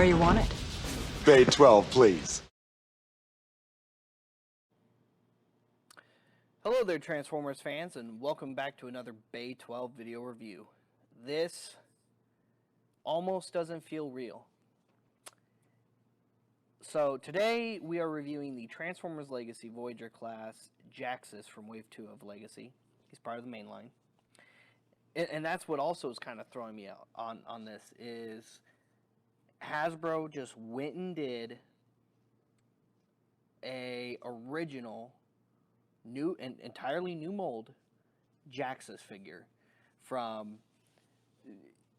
where you want it. Bay 12, please. Hello there, Transformers fans, and welcome back to another Bay 12 video review. This almost doesn't feel real. So today we are reviewing the Transformers Legacy Voyager class Jhiaxus from Wave 2 of Legacy. He's part of the main line. And that's what also is kind of throwing me out on this is Hasbro just went and did a original new and entirely new mold Jhiaxus figure from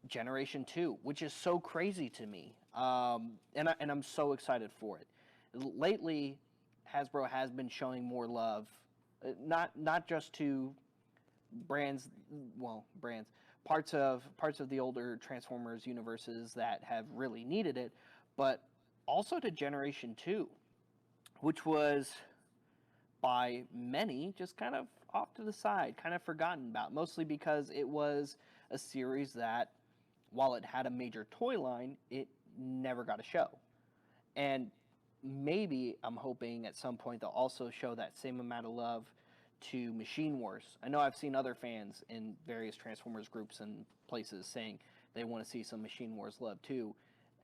Generation 2, which is so crazy to me. And I'm so excited for it. Lately, Hasbro has been showing more love, not just to parts of the older Transformers universes that have really needed it, but also to Generation 2, which was by many just kind of off to the side, kind of forgotten about, mostly because it was a series that, while it had a major toy line, it never got a show. And maybe I'm hoping at some point they'll also show that same amount of love to Machine Wars. I know I've seen other fans in various Transformers groups and places saying they want to see some Machine Wars love too.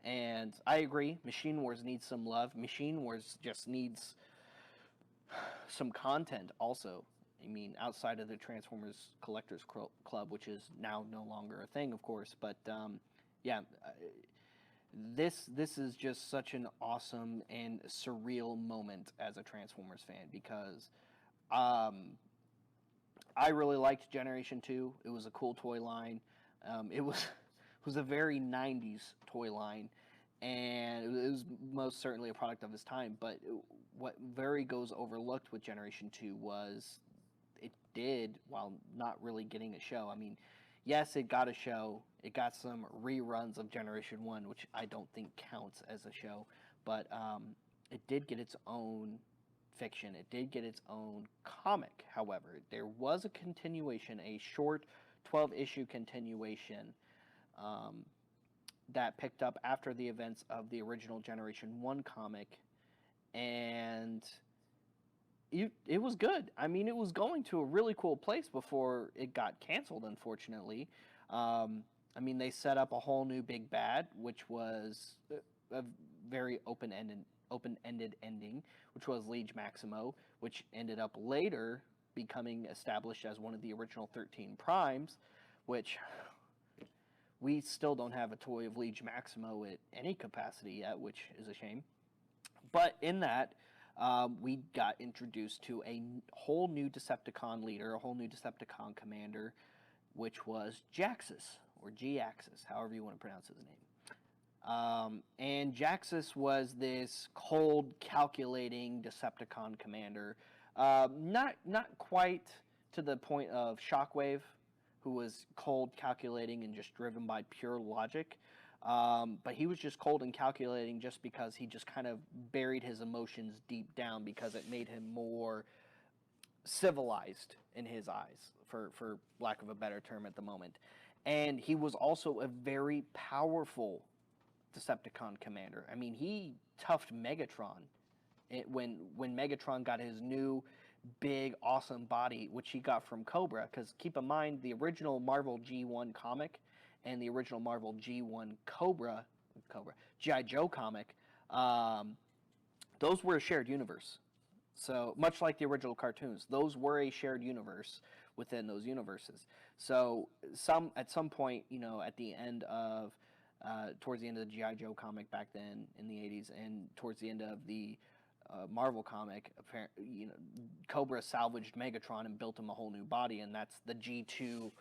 And I agree, Machine Wars needs some love. Machine Wars just needs some content also. I mean, outside of the Transformers Collectors Club, which is now no longer a thing, of course. But yeah, this is just such an awesome and surreal moment as a Transformers fan, because I really liked Generation 2. It was a cool toy line. It was a very 90s toy line, and it was most certainly a product of its time. But what very goes overlooked with Generation 2 was it did, while not really getting a show. I mean, yes, it got a show. It got some reruns of Generation 1, which I don't think counts as a show. But it did get its own fiction. It did get its own comic, however. There was a continuation, a short 12-issue continuation that picked up after the events of the original Generation 1 comic, and it was good. I mean, it was going to a really cool place before it got canceled, unfortunately. I mean, they set up a whole new big bad, which was a very open-ended ending, which was Liege Maximo, which ended up later becoming established as one of the original 13 Primes, which we still don't have a toy of Liege Maximo at any capacity yet, which is a shame. But in that, we got introduced to a whole new Decepticon leader, a whole new Decepticon commander, which was Jhiaxus, or Jhiaxus, however you want to pronounce his name. And Jhiaxus was this cold, calculating Decepticon commander. Not quite to the point of Shockwave, who was cold, calculating, and just driven by pure logic. But he was just cold and calculating just because he just kind of buried his emotions deep down, because it made him more civilized in his eyes, for lack of a better term at the moment. And he was also a very powerful Decepticon commander. I mean, he toughed Megatron when Megatron got his new big awesome body, which he got from Cobra. Because keep in mind, the original Marvel G1 comic and the original Marvel G1 G.I. Joe comic, those were a shared universe. So much like the original cartoons, those were a shared universe within those universes. So at some point, you know, at the end of towards the end of the G.I. Joe comic back then in the 80s, and towards the end of the Marvel comic, you know, Cobra salvaged Megatron and built him a whole new body, and that's the G2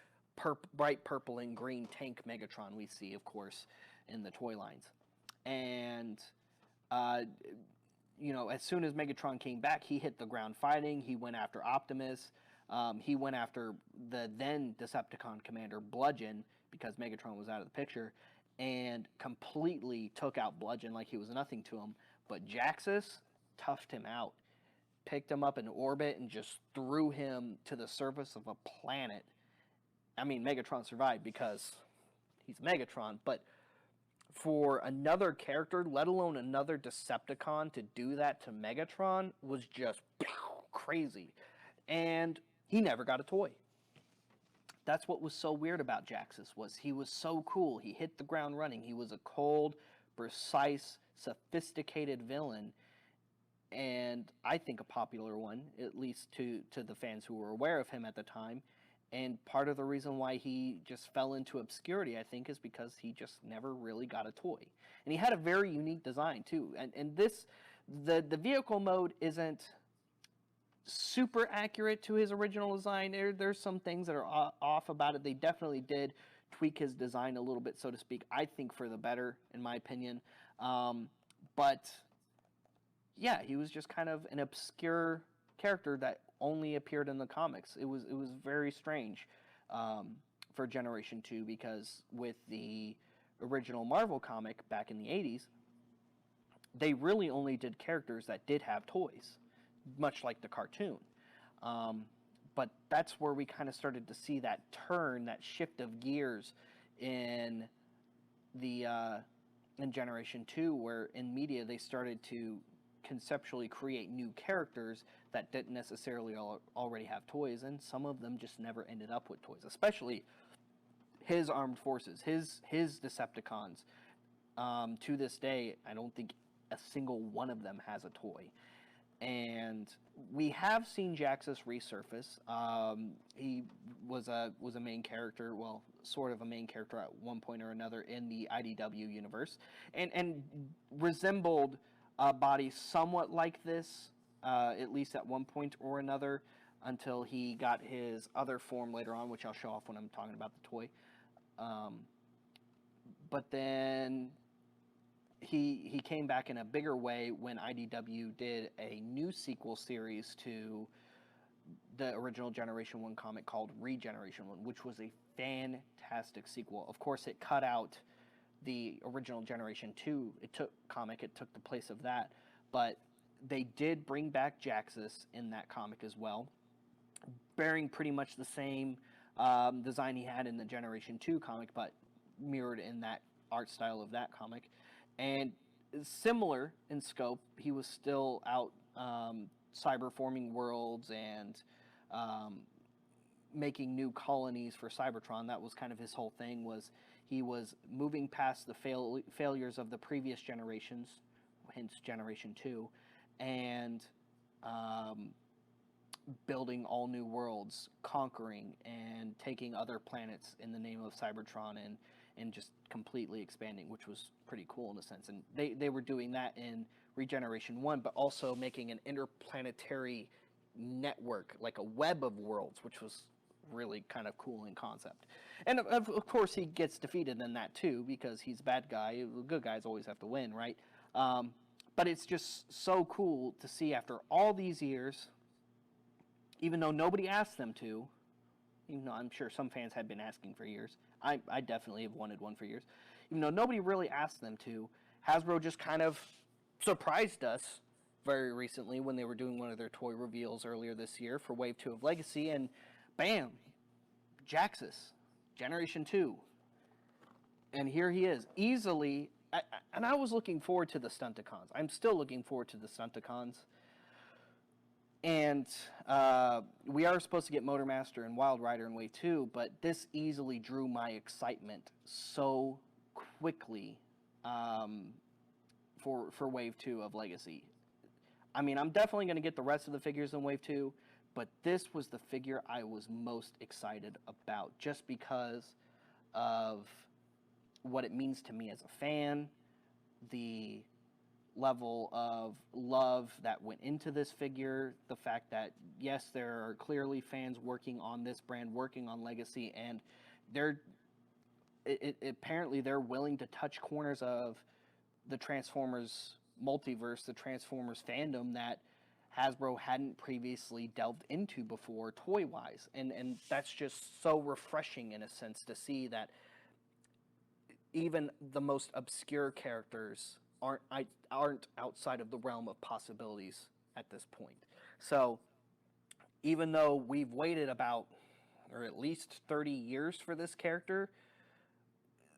bright purple and green tank Megatron we see, of course, in the toy lines. And you know, as soon as Megatron came back, he hit the ground fighting. He went after Optimus. He went after the then Decepticon commander Bludgeon, because Megatron was out of the picture, and completely took out Bludgeon like he was nothing to him. But Jhiaxus toughed him out, picked him up in orbit, and just threw him to the surface of a planet. I mean, Megatron survived because he's Megatron, but for another character, let alone another Decepticon, to do that to Megatron was just crazy. And he never got a toy. That's what was so weird about Jhiaxus, was he was so cool. He hit the ground running. He was a cold, precise, sophisticated villain, and I think a popular one, at least to the fans who were aware of him at the time. And part of the reason why he just fell into obscurity, I think, is because he just never really got a toy. And he had a very unique design too. And this, the vehicle mode isn't super accurate to his original design. There's some things that are off about it. They definitely did tweak his design a little bit, so to speak. I think for the better, in my opinion. But yeah, he was just kind of an obscure character that only appeared in the comics. It was very strange for Generation 2, because with the original Marvel comic back in the 80s, they really only did characters that did have toys, much like the cartoon. But that's where we kind of started to see that turn, that shift of gears in the in Generation 2, where in media they started to conceptually create new characters that didn't necessarily already have toys, and some of them just never ended up with toys, especially his armed forces, his Decepticons. To this day, I don't think a single one of them has a toy. And we have seen Jhiaxus resurface. He was a main character, well, sort of a main character at one point or another in the IDW universe, and resembled a body somewhat like this, at least at one point or another, until he got his other form later on, which I'll show off when I'm talking about the toy. But then he came back in a bigger way when IDW did a new sequel series to the original Generation 1 comic called Regeneration 1, which was a fantastic sequel. Of course, it cut out the original Generation 2 it took the place of that, but they did bring back Jhiaxus in that comic as well, bearing pretty much the same design he had in the Generation 2 comic, but mirrored in that art style of that comic. And similar in scope, he was still out cyberforming worlds and making new colonies for Cybertron. That was kind of his whole thing, was he was moving past the failures of the previous generations, hence Generation 2, and building all new worlds, conquering and taking other planets in the name of Cybertron, and just completely expanding, which was pretty cool in a sense. And they were doing that in Regeneration 1, but also making an interplanetary network, like a web of worlds, which was really kind of cool in concept. And of course he gets defeated in that too, because he's a bad guy. Good guys always have to win, right? But it's just so cool to see after all these years, even though nobody asked them to, even though I'm sure some fans had been asking for years. I definitely have wanted one for years. Even though nobody really asked them to, Hasbro just kind of surprised us very recently when they were doing one of their toy reveals earlier this year for Wave 2 of Legacy, and bam, Jhiaxus, Generation 2. And here he is, easily, and I was looking forward to the Stunticons. I'm still looking forward to the Stunticons. And we are supposed to get Motormaster and Wild Rider in Wave 2, but this easily drew my excitement so quickly for Wave 2 of Legacy. I mean, I'm definitely going to get the rest of the figures in Wave 2, but this was the figure I was most excited about, just because of what it means to me as a fan, the level of love that went into this figure, the fact that yes, there are clearly fans working on this brand, working on Legacy, and apparently they're willing to touch corners of the Transformers multiverse, the Transformers fandom that Hasbro hadn't previously delved into before toy-wise, and that's just so refreshing in a sense to see that even the most obscure characters aren't outside of the realm of possibilities at this point. So even though we've waited about, or at least 30 years for this character,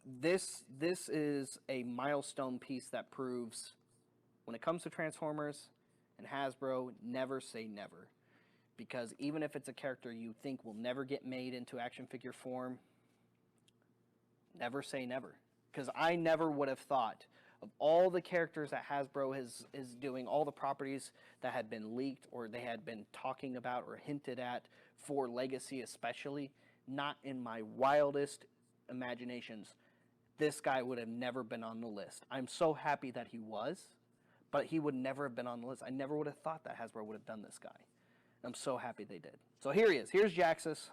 this is a milestone piece that proves when it comes to Transformers and Hasbro, never say never. Because even if it's a character you think will never get made into action figure form, never say never. Because I never would have thought of all the characters that Hasbro is doing, all the properties that had been leaked or they had been talking about or hinted at for Legacy especially, not in my wildest imaginations, this guy would have never been on the list. I'm so happy that he was, but he would never have been on the list. I never would have thought that Hasbro would have done this guy. I'm so happy they did. So here he is. Here's Jhiaxus.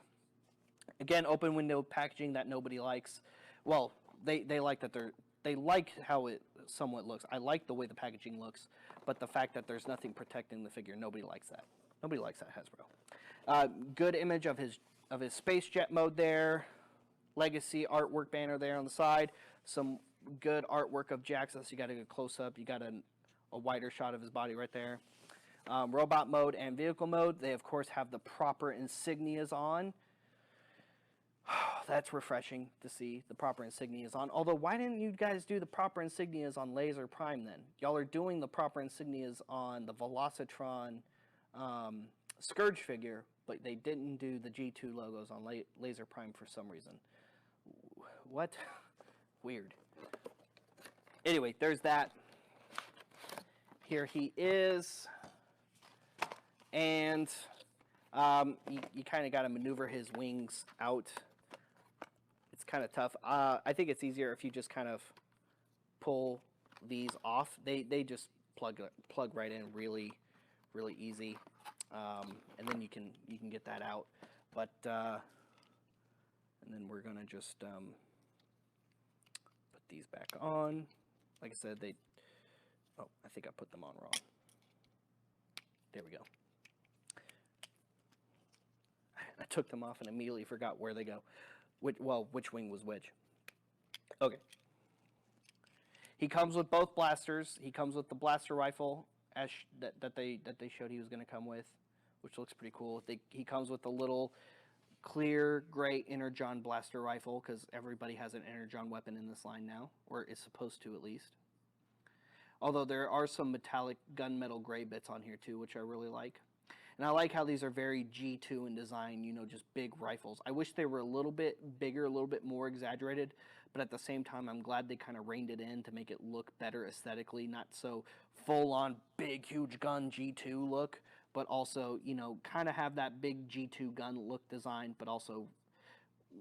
Again, open window packaging that nobody likes. Well, they like that they like how it somewhat looks. I like the way the packaging looks, but the fact that there's nothing protecting the figure, nobody likes that. Nobody likes that, Hasbro. Good image of his space jet mode there. Legacy artwork banner there on the side. Some good artwork of Jhiaxus. You got a good close up. You got a wider shot of his body right there. Robot mode and vehicle mode. They of course have the proper insignias on. That's refreshing to see the proper insignias on. Although, why didn't you guys do the proper insignias on Laser Prime then? Y'all are doing the proper insignias on the Velocitron Scourge figure, but they didn't do the G2 logos on Laser Prime for some reason. What? Weird. Anyway, there's that. Here he is. And you kind of got to maneuver his wings out. It's kind of tough. I think it's easier if you just kind of pull these off. They just plug right in really easy, and then you can get that out. But and then we're gonna just put these back on. Like I said, oh, I think I put them on wrong. There we go. I took them off and immediately forgot where they go. Which wing was which. Okay. He comes with both blasters. He comes with the blaster rifle that they showed he was going to come with, which looks pretty cool. He comes with the little clear gray Energon blaster rifle, because everybody has an Energon weapon in this line now, or is supposed to at least. Although there are some metallic gunmetal gray bits on here too, which I really like. And I like how these are very G2 in design, you know, just big rifles. I wish they were a little bit bigger, a little bit more exaggerated, but at the same time, I'm glad they kind of reined it in to make it look better aesthetically, not so full-on big, huge gun G2 look, but also, you know, kind of have that big G2 gun look design, but also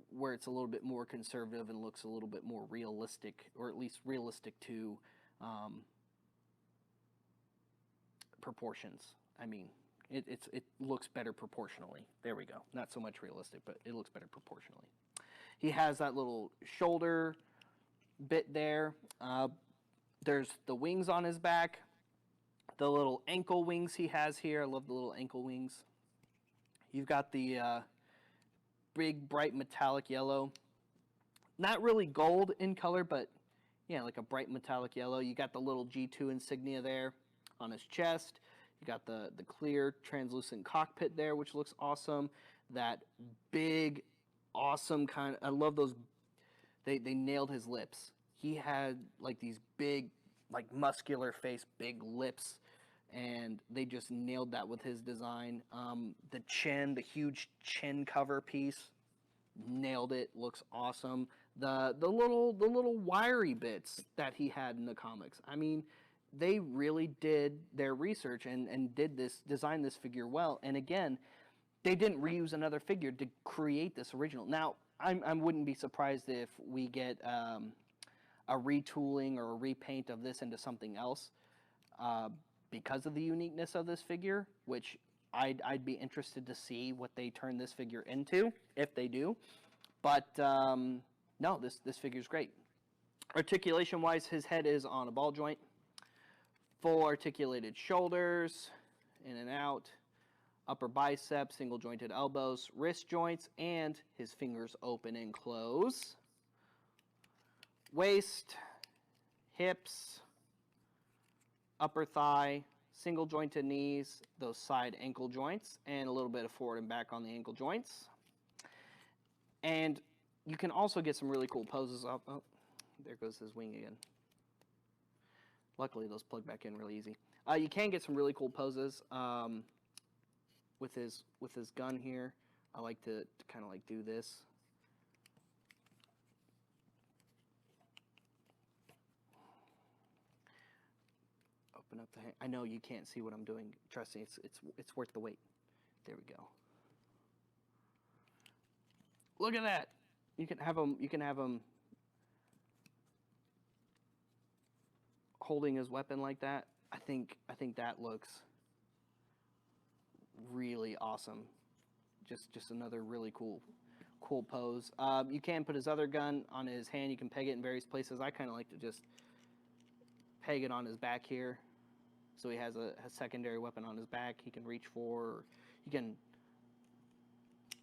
where it's a little bit more conservative and looks a little bit more realistic, or at least realistic to proportions. I mean, it looks better proportionally. There we go. Not so much realistic, but it looks better proportionally. He has that little shoulder bit there. There's the wings on his back. The little ankle wings he has here. I love the little ankle wings. You've got the big, bright metallic yellow. Not really gold in color, but yeah, like a bright metallic yellow. You got the little G2 insignia there on his chest. You got the clear translucent cockpit there, which looks awesome. That big, awesome kind of, I love those, they nailed his lips. He had like these big, like muscular face, big lips, and they just nailed that with his design. The chin, the huge chin cover piece, nailed it, looks awesome. The little wiry bits that he had in the comics, I mean, they really did their research and designed this figure well. And again, they didn't reuse another figure to create this original. Now, I wouldn't be surprised if we get a retooling or a repaint of this into something else because of the uniqueness of this figure, which I'd be interested to see what they turn this figure into, if they do. But no, this figure's great. Articulation-wise, his head is on a ball joint. Full articulated shoulders, in and out, upper bicep, single jointed elbows, wrist joints, and his fingers open and close. Waist, hips, upper thigh, single jointed knees, those side ankle joints, and a little bit of forward and back on the ankle joints. And you can also get some really cool poses up. Oh, There goes his wing again. Luckily, those plug back in really easy. You can get some really cool poses with his gun here. I like to kind of like do this. Open up the hand. I know you can't see what I'm doing. Trust me, it's worth the wait. There we go. Look at that. You can have him holding his weapon like that. I think that looks really awesome. Just another really cool pose. You can put his other gun on his hand. You can peg it in various places. I kind of like to just peg it on his back here, so he has a secondary weapon on his back he can reach for. Or you can.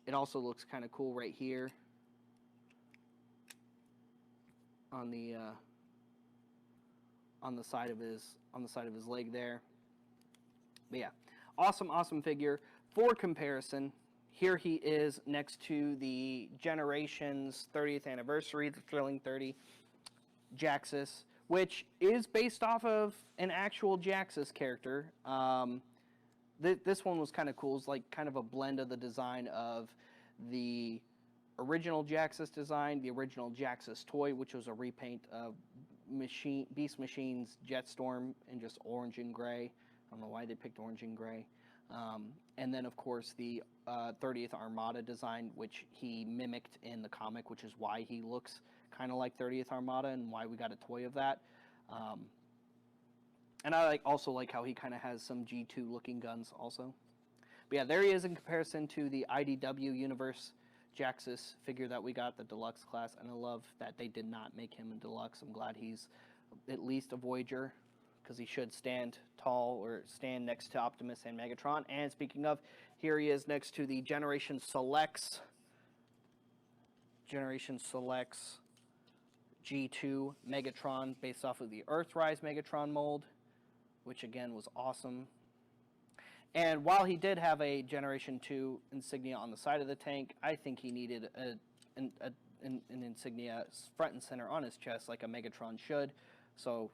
It also looks kind of cool right here on the side of his leg there. But yeah, awesome figure. For comparison, here he is next to the Generations 30th anniversary, the Thrilling 30 Jhiaxus, which is based off of an actual Jhiaxus character. This one was kind of cool. It's like kind of a blend of the design of the original Jhiaxus design, the original Jhiaxus toy, which was a repaint of Beast Machine's Jetstorm in just orange and gray. I don't know why they picked orange and gray. And then, of course, the 30th Armada design, which he mimicked in the comic, which is why he looks kind of like 30th Armada and why we got a toy of that. And I also like how he kind of has some G2 looking guns also. But yeah, there he is in comparison to the IDW Universe Jhiaxus figure that we got, the deluxe class. And I love that they did not make him a deluxe. I'm glad he's at least a Voyager, because he should stand tall or stand next to Optimus and Megatron. And speaking of, here he is next to the Generation Selects G2 Megatron, based off of the Earthrise Megatron mold, which again was awesome. And while he did have a Generation 2 insignia on the side of the tank, I think he needed an insignia front and center on his chest like a Megatron should. So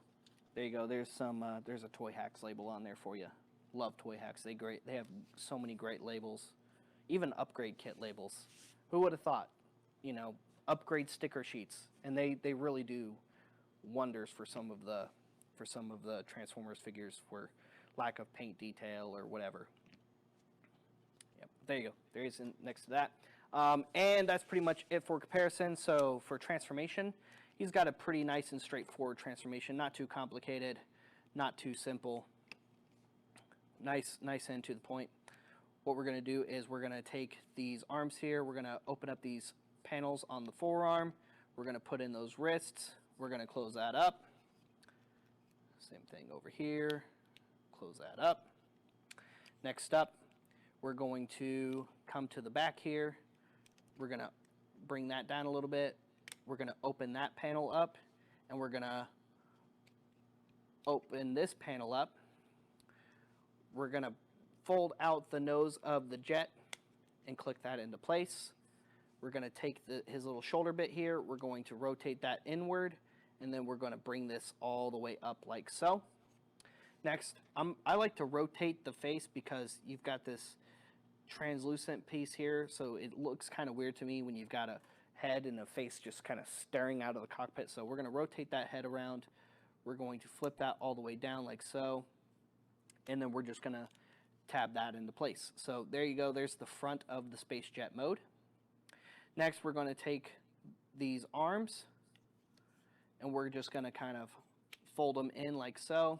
there you go. There's a Toy Hacks label on there for you. Love Toy Hacks. They have so many great labels, even upgrade kit labels. Who would have thought? You know, upgrade sticker sheets, and they really do wonders for some of the Transformers figures for lack of paint detail or whatever. Yep, there you go. There he is next to that. And that's pretty much it for comparison. So for transformation, he's got a pretty nice and straightforward transformation. Not too complicated, not too simple. Nice and to the point. What we're going to do is we're going to take these arms here. We're going to open up these panels on the forearm. We're going to put in those wrists. We're going to close that up. Same thing over here. Close that up. Next up, we're going to come to the back here. We're going to bring that down a little bit. We're going to open that panel up, and we're going to open this panel up. We're going to fold out the nose of the jet and click that into place. We're going to take his little shoulder bit here. We're going to rotate that inward, and then we're going to bring this all the way up like so. Next, I like to rotate the face because you've got this translucent piece here, so it looks kind of weird to me when you've got a head and a face just kind of staring out of the cockpit. So we're going to rotate that head around. We're going to flip that all the way down like so, and then we're just going to tab that into place. So there you go. There's the front of the Space Jet mode. Next, we're going to take these arms, and we're just going to kind of fold them in like so.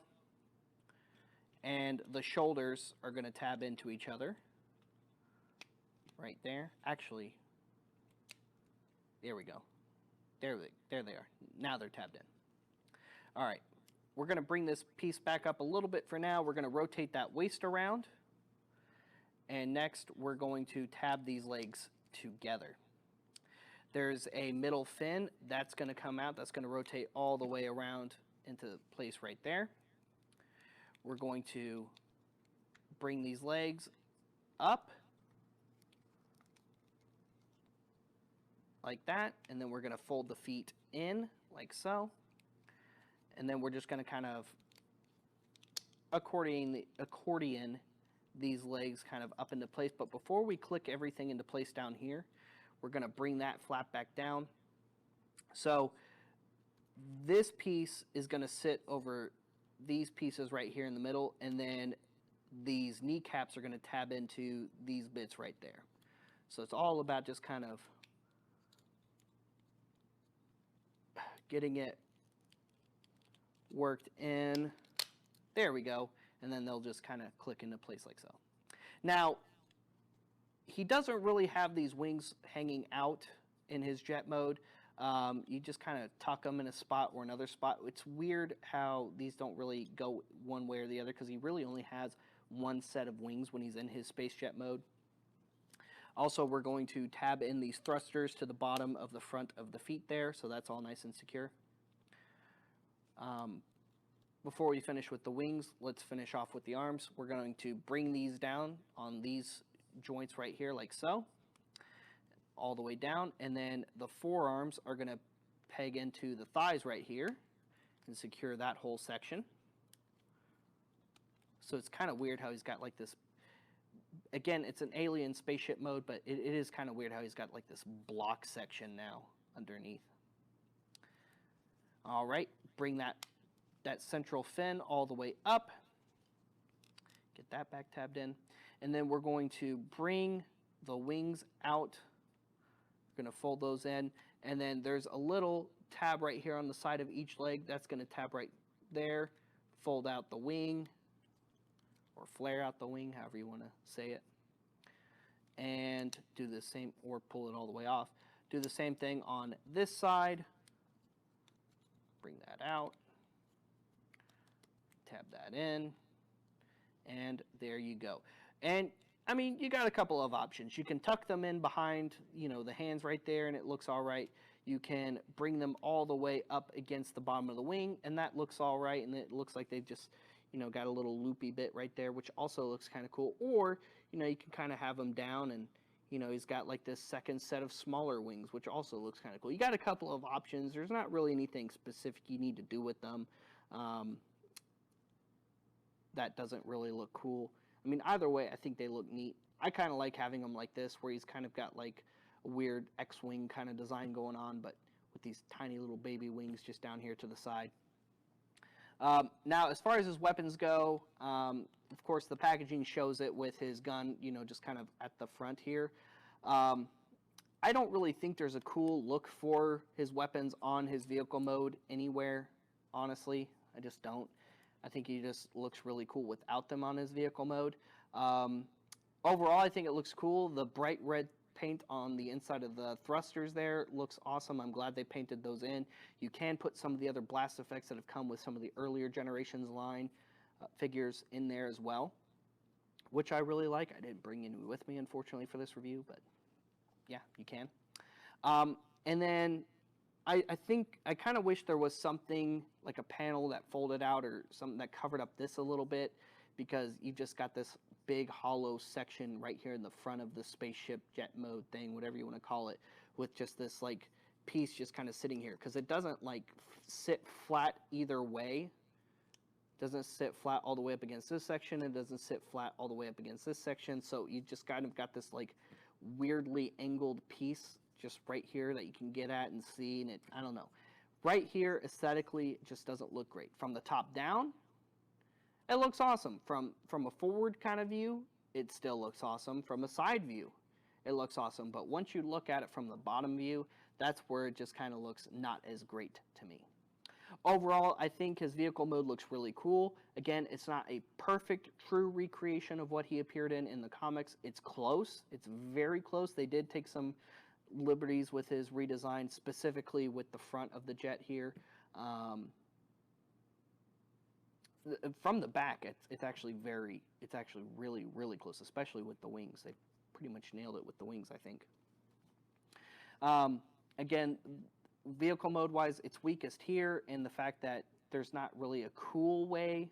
And the shoulders are going to tab into each other. Right there. Actually, there we go. There they are. Now they're tabbed in. All right. We're going to bring this piece back up a little bit for now. We're going to rotate that waist around. And next, we're going to tab these legs together. There's a middle fin. That's going to come out. That's going to rotate all the way around into place right there. We're going to bring these legs up like that, and then we're going to fold the feet in like so. And then we're just going to kind of accordion these legs kind of up into place. But before we click everything into place down here, we're going to bring that flap back down. So this piece is going to sit over these pieces right here in the middle, and then these kneecaps are going to tab into these bits right there. So it's all about just kind of getting it worked in. There we go. And then they'll just kind of click into place like so. Now, he doesn't really have these wings hanging out in his jet mode. You just kind of tuck them in a spot or another spot. It's weird how these don't really go one way or the other, because he really only has one set of wings when he's in his space jet mode. Also, we're going to tab in these thrusters to the bottom of the front of the feet there, so that's all nice and secure. Before we finish with the wings, let's finish off with the arms. We're going to bring these down on these joints right here like so, all the way down, and then the forearms are going to peg into the thighs right here and secure that whole section. So it's kind of weird how he's got like this, again, it's an alien spaceship mode, but it is kind of weird how he's got like this block section now underneath. All right, bring that central fin all the way up. Get that back tabbed in. And then we're going to bring the wings out. We're going to fold those in. And then there's a little tab right here on the side of each leg. That's going to tab right there. Fold out the wing, or flare out the wing, however you want to say it. And do the same, or pull it all the way off. Do the same thing on this side. Bring that out. Tab that in, and there you go. And I mean, you got a couple of options. You can tuck them in behind, you know, the hands right there, and it looks all right. You can bring them all the way up against the bottom of the wing, and that looks all right, and it looks like they've just, you know, got a little loopy bit right there, which also looks kind of cool. Or, you know, you can kind of have them down, and, you know, he's got like this second set of smaller wings, which also looks kind of cool. You got a couple of options. There's not really anything specific you need to do with them. That doesn't really look cool. I mean, either way, I think they look neat. I kind of like having them like this, where he's kind of got like a weird X-wing kind of design going on, but with these tiny little baby wings just down here to the side. Now, as far as his weapons go, of course, the packaging shows it with his gun, you know, just kind of at the front here. I don't really think there's a cool look for his weapons on his vehicle mode anywhere, honestly. I just don't. I think he just looks really cool without them on his vehicle mode. Overall, I think it looks cool. The bright red paint on the inside of the thrusters there looks awesome. I'm glad they painted those in. You can put some of the other blast effects that have come with some of the earlier generations line figures in there as well, which I really like. I didn't bring any with me, unfortunately, for this review, but yeah, you can. And then I think I kind of wish there was something like a panel that folded out, or something that covered up this a little bit, because you've just got this big hollow section right here in the front of the spaceship jet mode thing, whatever you want to call it, with just this like piece just kind of sitting here, because it doesn't like sit flat either way. It doesn't sit flat all the way up against this section. It doesn't sit flat all the way up against this section. So you just kind of got this like weirdly angled piece just right here that you can get at and see, and it, I don't know. Right here, aesthetically, it just doesn't look great. From the top down, it looks awesome. From a forward kind of view, it still looks awesome. From a side view, it looks awesome. But once you look at it from the bottom view, that's where it just kind of looks not as great to me. Overall, I think his vehicle mode looks really cool. Again, it's not a perfect, true recreation of what he appeared in the comics. It's close. It's very close. They did take some liberties with his redesign, specifically with the front of the jet here. From the back, it's actually really, really close, especially with the wings. They pretty much nailed it with the wings, I think. Again, vehicle mode wise, it's weakest here in the fact that there's not really a cool way,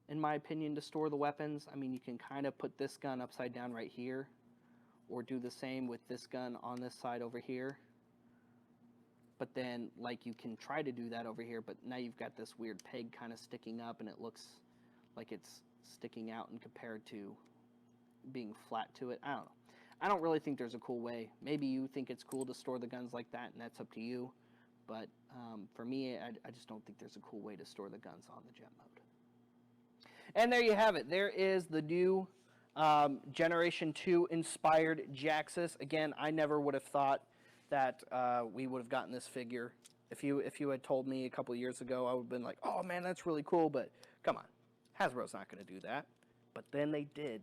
in my opinion, to store the weapons. I mean, you can kind of put this gun upside down right here, or do the same with this gun on this side over here. but then like you can try to do that over here, but now you've got this weird peg kind of sticking up, and it looks like it's sticking out and compared to being flat to it. I don't know. I don't really think there's a cool way. Maybe you think it's cool to store the guns like that, and that's up to you. But for me, I just don't think there's a cool way to store the guns on the jet mode. And there you have it. There is the new Generation 2 inspired Jhiaxus. Again, I never would have thought that we would have gotten this figure. If you had told me a couple years ago, I would have been like, oh man, that's really cool, but come on. Hasbro's not going to do that. But then they did.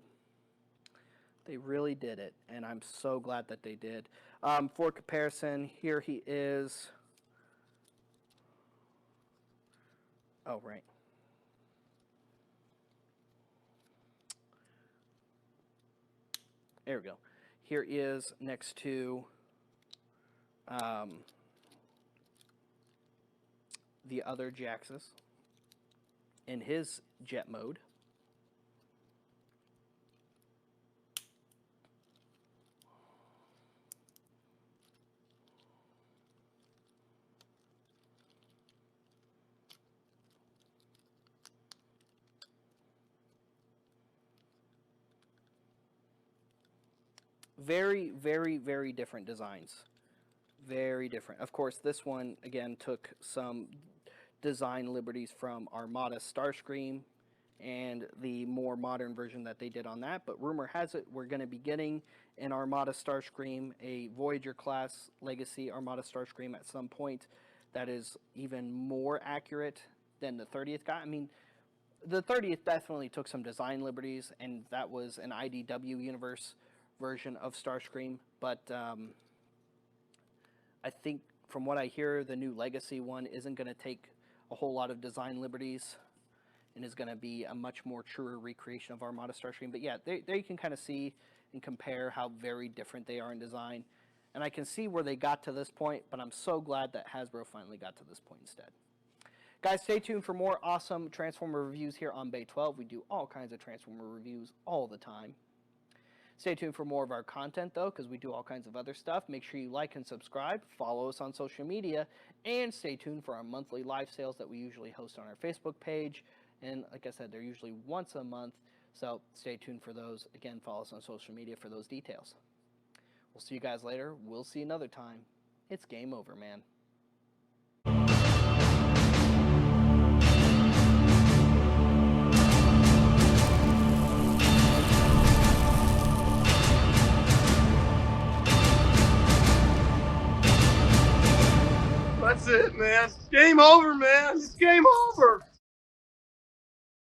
They really did it, and I'm so glad that they did. For comparison, here he is. Oh, right. There we go. Here he is next to the other Jhiaxus in his jet mode. Very, very, very different designs. Very different. Of course, this one, again, took some design liberties from Armada Starscream and the more modern version that they did on that. But rumor has it we're going to be getting an Armada Starscream, a Voyager-class Legacy Armada Starscream at some point that is even more accurate than the 30th guy. I mean, the 30th definitely took some design liberties, and that was an IDW universe version of Starscream, but I think from what I hear, the new Legacy one isn't going to take a whole lot of design liberties and is going to be a much more truer recreation of Armada Starscream. But yeah, there you can kind of see and compare how very different they are in design, and I can see where they got to this point, but I'm so glad that Hasbro finally got to this point instead. Guys, stay tuned for more awesome Transformer reviews here on Bay 12. We do all kinds of Transformer reviews all the time. Stay tuned for more of our content, though, because we do all kinds of other stuff. Make sure you like and subscribe, follow us on social media, and stay tuned for our monthly live sales that we usually host on our Facebook page. And like I said, they're usually once a month, so stay tuned for those. Again, follow us on social media for those details. We'll see you guys later. We'll see you another time. It's game over, man. That's it, man. Game over, man. It's game over.